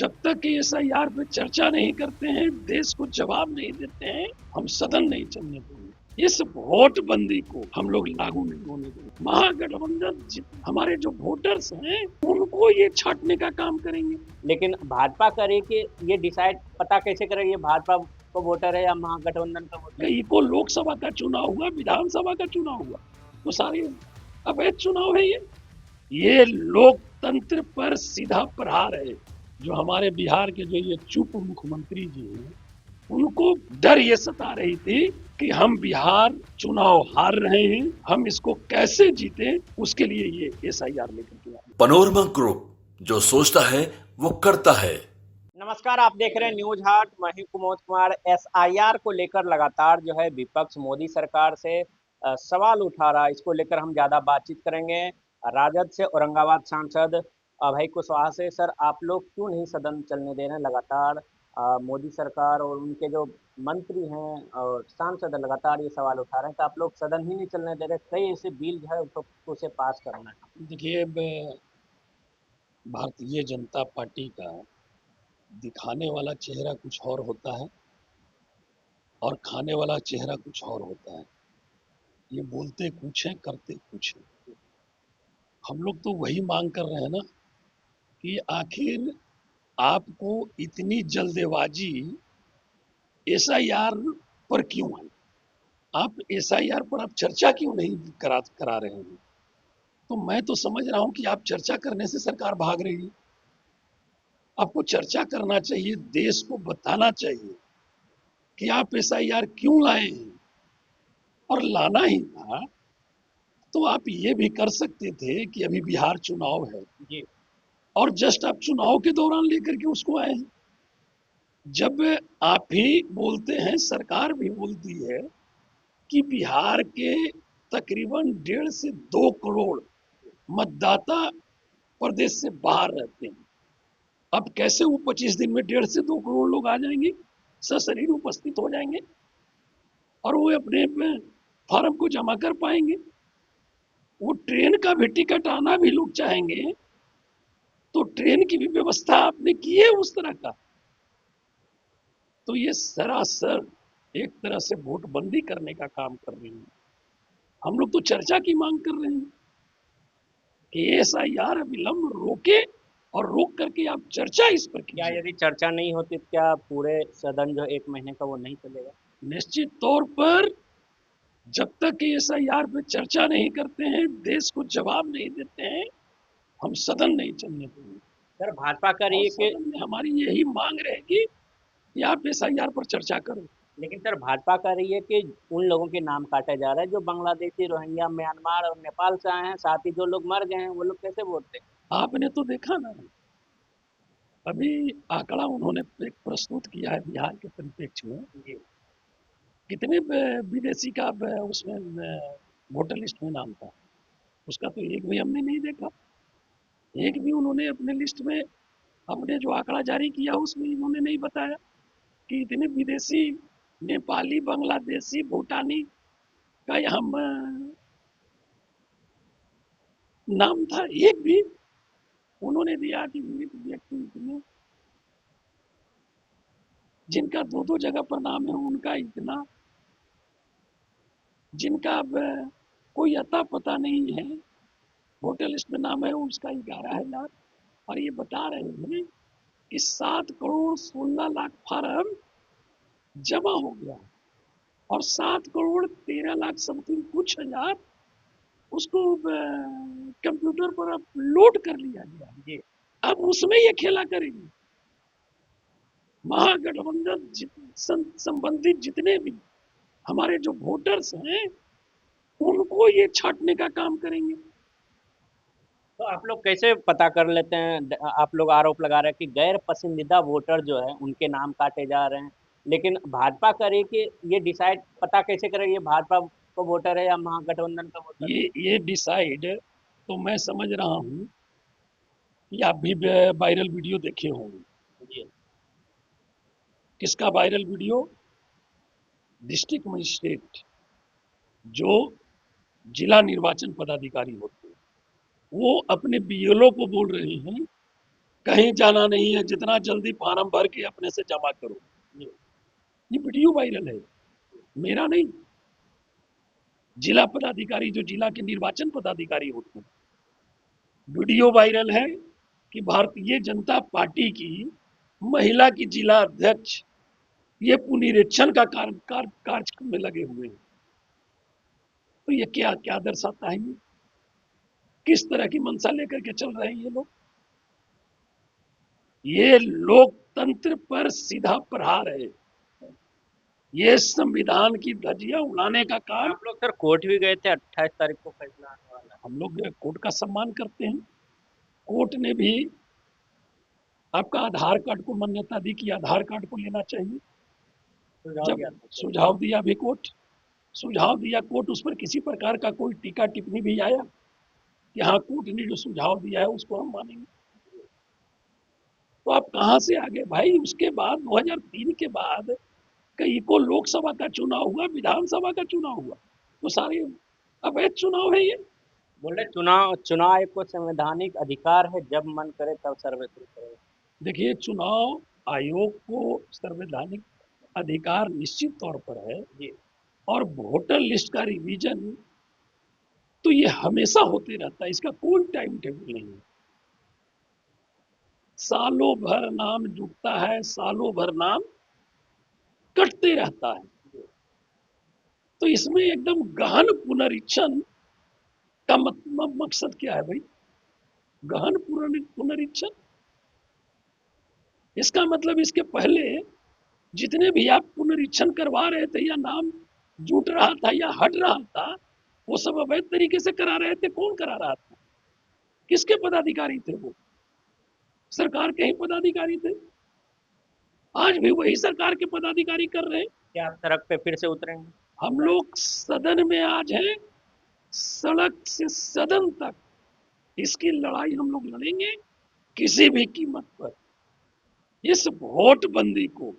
जब तक एसआईआर पे चर्चा नहीं करते हैं, देश को जवाब नहीं देते हैं, हम सदन नहीं चलने देंगे। इस वोटबंदी को हम लोग लागू नहीं होने देंगे। महागठबंधन हमारे जो वोटर्स हैं उनको ये छांटने का काम करेंगे। लेकिन भाजपा करे कि ये डिसाइड पता कैसे करे ये भाजपा को वोटर है या महागठबंधन का वोटर है? को लोकसभा का चुनाव हुआ, विधानसभा का चुनाव हुआ, तो सारे अवैध चुनाव है ये लोकतंत्र पर सीधा प्रहार है। जो हमारे बिहार के जो ये चुप मुख्यमंत्री जी हैं, उनको डर ये सता रही थी कि हम बिहार चुनाव हार रहे हैं, हम इसको कैसे जीते, उसके लिए ये एसआईआर लेकर के आए। पनोरमा ग्रुप, जो सोचता है वो करता है। नमस्कार, आप देख रहे हैं न्यूज हाट। मैं हूं कुमोद कुमार। एसआईआर को लेकर लगातार जो है विपक्ष मोदी सरकार से सवाल उठा रहा है। इसको लेकर हम ज्यादा बातचीत करेंगे राजद से औरंगाबाद सांसद अभय कुशवाहा से। सर, आप लोग क्यों नहीं सदन चलने दे रहे हैं? लगातार मोदी सरकार और उनके जो मंत्री हैं और सांसद लगातार ये सवाल उठा रहे हैं कि आप लोग सदन ही नहीं चलने दे रहे। कई ऐसे बिल जो है उसे पास करना है। देखिए, भारतीय जनता पार्टी का दिखाने वाला चेहरा कुछ और होता है और खाने वाला चेहरा कुछ और होता है। ये बोलते कुछ है, करते कुछ है। हम लोग तो वही मांग कर रहे हैं ना कि आखिर आपको इतनी जल्दबाजी एसआईआर पर क्यों है? आप एसआईआर पर आप चर्चा क्यों नहीं करा रहे हैं? तो मैं तो समझ रहा हूं कि आप चर्चा करने से सरकार भाग रही है। आपको चर्चा करना चाहिए, देश को बताना चाहिए कि आप एसआईआर क्यों लाए हैं, और लाना ही था तो आप ये भी कर सकते थे कि अभी बिहार चुनाव है जी। और जस्ट आप चुनाव के दौरान लेकर के उसको आए हैं। जब आप ही बोलते हैं, सरकार भी बोलती है कि बिहार के तकरीबन 1.5 से 2 करोड़ मतदाता प्रदेश से बाहर रहते हैं। अब कैसे वो 25 दिन में 1.5 से 2 करोड़ लोग आ जाएंगे, सशरीर उपस्थित हो जाएंगे और वो अपने फॉर्म को जमा कर पाएंगे? वो ट्रेन का भी टिकट आना भी लोग चाहेंगे तो ट्रेन की भी व्यवस्था आपने की है उस तरह का? तो ये सरासर एक तरह से वोटबंदी करने का काम कर रही है। हम लोग तो चर्चा की मांग कर रहे हैं कि एसआईआर अविलंब रोके और रोक करके आप चर्चा इस पर क्या कीजिए। यदि चर्चा नहीं होती तो क्या पूरे सदन जो 1 महीने का वो नहीं चलेगा? निश्चित तौर पर जब तक एसआईआर पे चर्चा नहीं करते हैं, देश को जवाब नहीं देते हैं, हम सदन नहीं चलने देंगे। सर, भाजपा कह रही है कि सदन में हमारी यही मांग रहेगी कि आप एसआईआर पर चर्चा करो। लेकिन सर, भाजपा कह रही है कि उन लोगों के नाम काटे जा रहे हैं जो बांग्लादेशी, रोहिंग्या, म्यांमार और नेपाल से आए हैं। साथ ही जो लोग मर गए हैं वो लोग कैसे वोट दें? आपने तो देखा ना, अभी आंकड़ा उन्होंने एक प्रस्तुत किया है बिहार के परिप्रेक्ष्य में। जी। कितने विदेशी का उसमें वोटर लिस्ट में नाम था, उसका तो एक भी हमने नहीं देखा। एक भी उन्होंने अपने लिस्ट में, अपने जो आंकड़ा जारी किया उसमें इन्होंने नहीं बताया कि इतने विदेशी, नेपाली, बांग्लादेशी, भूटानी का यहाँ नाम था। एक भी उन्होंने दिया कि मृत व्यक्ति इतने, जिनका 2-2 जगह पर नाम है उनका इतना, जिनका अब कोई अता पता नहीं है, वोटर लिस्ट में नाम है उसका 11,000। और ये बता रहे हैं कि 7 करोड़ 16 लाख फार्म जमा हो गया और 7 करोड़ 13 लाख समथिंग कुछ हजार उसको कंप्यूटर पर अपलोड कर लिया गया। जी। अब उसमें ये खेला करेंगे। महागठबंधन संबंधित जितने भी हमारे जो वोटर्स हैं उनको ये छांटने का काम करेंगे। तो आप लोग कैसे पता कर लेते हैं? आप लोग आरोप लगा रहे हैं कि गैर पसंदीदा वोटर जो है उनके नाम काटे जा रहे हैं। लेकिन भाजपा कह रही है कि ये डिसाइड पता कैसे करें ये भाजपा को वोटर है या महागठबंधन का वोटर है? ये डिसाइड तो मैं समझ रहा हूँ कि आप भी वायरल वीडियो देखे होंगे। जी। किसका वायरल वीडियो? डिस्ट्रिक्ट मजिस्ट्रेट, जो जिला निर्वाचन पदाधिकारी होते हैं, वो अपने बीएलओ को बोल रहे हैं कहीं जाना नहीं है, जितना जल्दी फार्म भर के अपने से जमा करो। ये वीडियो वायरल है, मेरा नहीं। जिला पदाधिकारी, जो जिला के निर्वाचन पदाधिकारी होते हैं, वीडियो वायरल है कि भारतीय जनता पार्टी की महिला की जिला अध्यक्ष ये पुनरीक्षण का कार्य में लगे हुए हैं। तो ये क्या क्या दर्शाता है? ये किस तरह की मंशा लेकर के चल रहे हैं ये लोग? ये लोकतंत्र पर सीधा प्रहार है। ये संविधान की धज्जियां उड़ाने का काम। आप लोग सर कोर्ट भी गए थे, 28 तारीख को फैसला आने वाला है। हम लोग कोर्ट का सम्मान करते हैं। कोर्ट ने भी आपका आधार कार्ड को मान्यता दी कि आधार कार्ड को लेना चाहिए। जब सुझाव दिया भी कोर्ट, सुझाव दिया कोर्ट, उस पर किसी प्रकार का कोई टीका टिप्पणी भी आया कि हाँ, कोर्ट ने जो सुझाव दिया है उसको हम मानेंगे। तो आप कहां से आ गए भाई? उसके बाद 2003 के बाद कई को लोकसभा का चुनाव हुआ, विधानसभा का चुनाव हुआ, तो सारे अवैध चुनाव है ये। बोल रहे चुनाव आयोग को संवैधानिक अधिकार है, जब मन करे तब सर्वे शुरू करे। देखिए, चुनाव आयोग को संवैधानिक अधिकार निश्चित तौर पर है ये, और वोटर लिस्ट का रिवीजन तो ये हमेशा होते रहता है, इसका कोई टाइम टेबल नहीं है। सालों भर नाम जुटता है, सालों भर नाम कटते रहता है। तो इसमें एकदम गहन पुनरीक्षण का मकसद क्या है भाई? गहन पुनरीक्षण, इसका मतलब इसके पहले जितने भी आप पुनरीक्षण करवा रहे थे या नाम जुट रहा था या हट रहा था, वो सब अवैध तरीके से करा रहे थे। कौन करा रहा था? किसके पदाधिकारी थे? वो सरकार के ही पदाधिकारी थे। आज भी वही सरकार के पदाधिकारी कर रहे हैं। क्या आप सड़क पे फिर से उतरेंगे? हम लोग सदन में आज हैं, सड़क से सदन तक इसकी लड़ाई हम लोग लड़ेंगे किसी भी कीमत पर। इस वोट बंदी को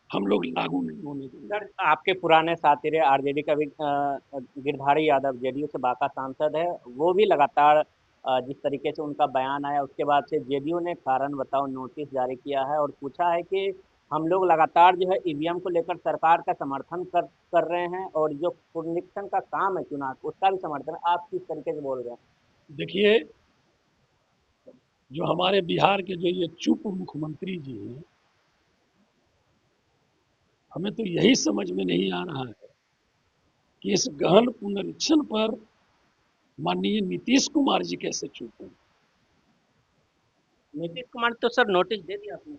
हम लोग लागू नहीं होने देंगे। सर, आपके पुराने साथी रहे आरजेडी का भी गिरधारी यादव जेडीयू से बाका सांसद है, वो भी लगातार जिस तरीके से उनका बयान आया उसके बाद से जेडीयू ने कारण बताओ नोटिस जारी किया है और पूछा है कि हम लोग लगातार जो है ईवीएम को लेकर सरकार का समर्थन कर रहे हैं और जो पुनरीक्षण का काम है चुनाव उसका भी समर्थन। आप किस तरीके से बोल रहे हैं? देखिए, जो हमारे बिहार के जो ये चुप मुख्यमंत्री जी हैं, हमें तो यही समझ में नहीं आ रहा है कि इस गहन पुनरीक्षण पर माननीय नीतीश कुमार जी कैसे चुप हैं। नीतीश कुमार तो सर नोटिस दे दिया आपने।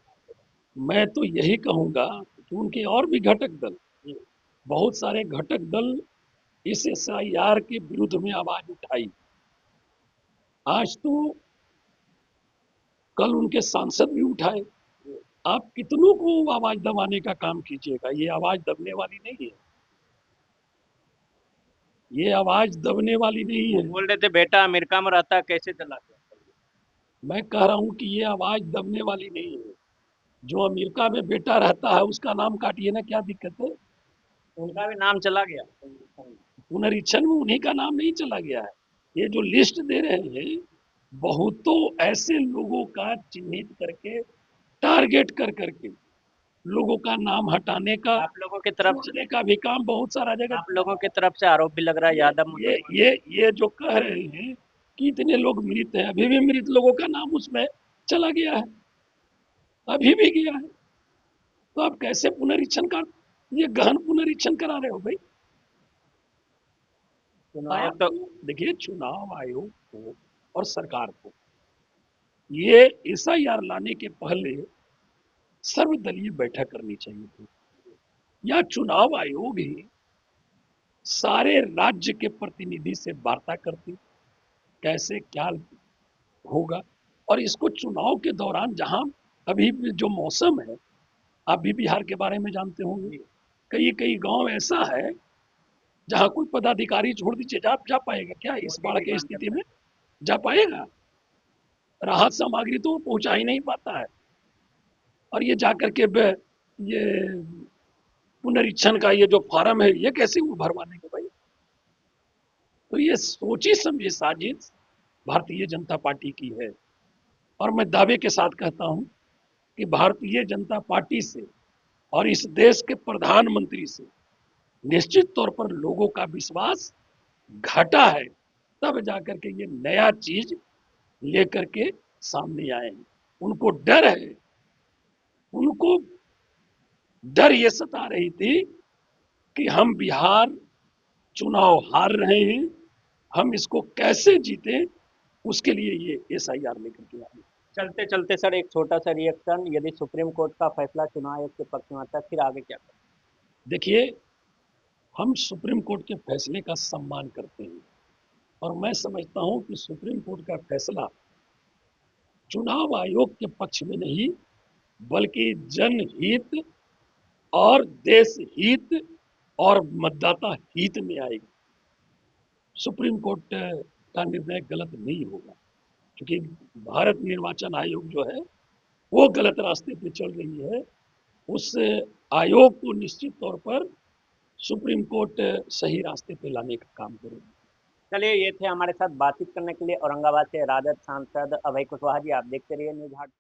मैं तो यही कहूंगा कि उनके और भी घटक दल, बहुत सारे घटक दल इस एसआईआर के विरुद्ध में आवाज उठाई। आज तो कल उनके सांसद भी उठाए। आप कितनों को आवाज दबाने का काम कीजिएगा, ये आवाज दबने वाली नहीं है। ये आवाज दबने वाली नहीं है। बोल रहे थे बेटा अमेरिका में रहता कैसे चला? मैं कह रहा हूं कि ये आवाज दबने वाली नहीं है। जो अमेरिका में बेटा रहता है उसका नाम काटिए ना, क्या दिक्कत है? उनका भी नाम चला गया पुनरीक्षण में उन्हीं का नाम नहीं चला गया है। ये जो लिस्ट दे रहे हैं, बहुतों ऐसे लोगों का चिन्हित करके, टारगेट कर करके लोगों का नाम हटाने का, आप लोगों की तरफ से का भी काम बहुत सारा जगह। आप लोगों की तरफ से आरोप भी लग रहा है यादव ये जो कह रहे हैं कि इतने लोग मृत हैं, अभी भी मृत लोगों का नाम उसमें चला गया है, अभी भी गया है। तो आप कैसे पुनरीक्षण का ये गहन पुनरीक्षण करा रहे हो भाई? तो देखिए, चुनाव आयोग को और सरकार को ये एसआईआर लाने के पहले सर्वदलीय बैठक करनी चाहिए थी, या चुनाव आयोग ही सारे राज्य के प्रतिनिधि से वार्ता करती, कैसे क्या होगा। और इसको चुनाव के दौरान, जहां अभी जो मौसम है, आप भी बिहार के बारे में जानते होंगे, कई कई गांव ऐसा है जहां कोई पदाधिकारी, छोड़ दीजिए, जा पाएगा क्या इस बाढ़ की स्थिति में? जा पाएगा? राहत सामग्री तो पहुंचा ही नहीं पाता है। और ये जाकर के ये पुनरीक्षण का ये जो फॉर्म है, ये कैसे वो भरवाने भाई? तो ये सोची समझी साजिश भारतीय जनता पार्टी की है। और मैं दावे के साथ कहता हूं कि भारतीय जनता पार्टी से और इस देश के प्रधानमंत्री से निश्चित तौर पर लोगों का विश्वास घटा है, तब जाकर के ये नया चीज लेकर के सामने आए हैं। उनको डर है, उनको डर ये सता रही थी कि हम बिहार चुनाव हार रहे हैं, हम इसको कैसे जीते, उसके लिए ये SIR लेकर के आए। चलते चलते सर एक छोटा सा रिएक्शन, यदि सुप्रीम कोर्ट का फैसला चुनाव आयोग के पक्ष में आता है फिर आगे क्या करें? देखिए, हम सुप्रीम कोर्ट के फैसले का सम्मान करते हैं और मैं समझता हूं कि सुप्रीम कोर्ट का फैसला चुनाव आयोग के पक्ष में नहीं बल्कि जनहित और देश हित और मतदाता हित में आएगी। सुप्रीम कोर्ट का निर्णय गलत नहीं होगा, क्योंकि भारत निर्वाचन आयोग जो है वो गलत रास्ते पे चल रही है। उस आयोग को निश्चित तौर पर सुप्रीम कोर्ट सही रास्ते पे लाने का काम करेगी। चलिए, ये थे हमारे साथ बातचीत करने के लिए औरंगाबाद से राजद सांसद अभय कुशवाहा जी। आप देखते रहिए न्यूज़ हाट।